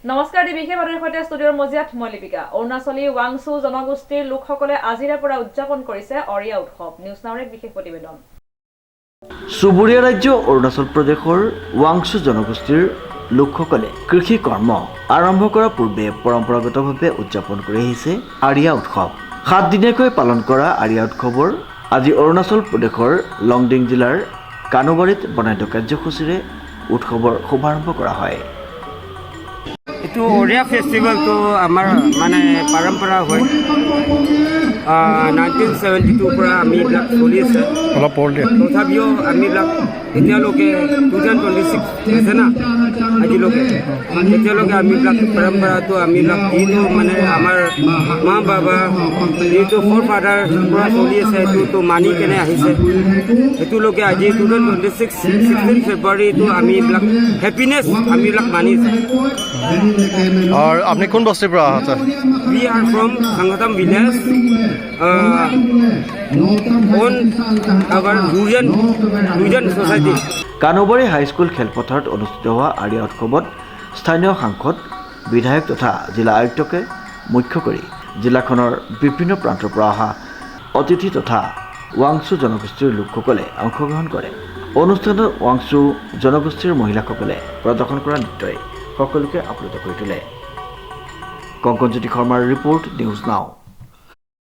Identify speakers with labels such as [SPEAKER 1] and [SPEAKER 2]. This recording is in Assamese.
[SPEAKER 1] নমস্কাৰ বিশেষ বাতৰিৰ সৈতে ষ্টুডিঅ'ৰ মজিয়াত মই লিপিকা। অৰুণাচলী ৱাংচু জনগোষ্ঠীৰ লোকসকলে আজিৰে পৰা উদযাপন কৰিছে অৰিয়া উৎসৱ। নিউজ নাওৰ এক বিশেষ প্ৰতিবেদন।
[SPEAKER 2] চুবুৰীয়া ৰাজ্য অৰুণাচল প্ৰদেশৰ ৱাংচু জনগোষ্ঠীৰ লোকসকলে কৃষি কৰ্ম আৰম্ভ কৰাৰ পূৰ্বে পৰম্পৰাগতভাৱে উদযাপন কৰি আহিছে আৰিয়া উৎসৱ। 7 দিনীয়াকৈ পালন কৰা আৰিয়া উৎসৱৰ আজি অৰুণাচল প্ৰদেশৰ লংডিং জিলাৰ কানুবাৰীত বৰ্ণাঢ্য কাৰ্যসূচীৰে উৎসৱৰ শুভাৰম্ভ কৰা হয়।
[SPEAKER 3] এইটো অৰিয়া ফেষ্টিভেলটো আমাৰ মানে পৰম্পৰা হয় 1972 পৰা আমি এইবিলাক চলি আছে। তথাপিও আমিবিলাক এতিয়ালৈকে 2026 আছে না আজিলৈকে এতিয়ালৈকে আমিবিলাক পৰম্পৰাটো আমিবিলাক যিটো মানে আমাৰ মা বাবা যিটো ফ'ৰ ফাদাৰ পৰা চলি আছে এইটোতো মানি কেনে আহিছে এইটোলৈকে আজি 2026 16 ফেব্ৰুৱাৰীটো আমি এইবিলাক হেপিনেছ আমিবিলাক মানিছে।
[SPEAKER 4] और आपने कौन बस्ती पर आया था?
[SPEAKER 3] We are from Sangatam village on our Rujan society.
[SPEAKER 2] Kanubari high school খেলপথাৰত অনুষ্ঠিত হোৱা আৰিয়া উৎসৱত স্থানীয় সাংসদ বিধায়ক তথা জিলা আয়ুক্তকে মুখ্য কৰি জিলাখনৰ বিভিন্ন প্ৰান্তৰ পৰা অহা অতিথি তথা ৱাংচু জনগোষ্ঠীৰ লোকসকলে অংশগ্ৰহণ কৰে। অনুষ্ঠানত ৱাংচু জনগোষ্ঠীৰ মহিলাসকলে প্ৰদৰ্শন কৰা নৃত্যই সকলোকে আপ্লুত কৰি তোলে। কংকনজ্যোতি শৰ্মাৰ ৰিপৰ্ট, নিউজ নাও।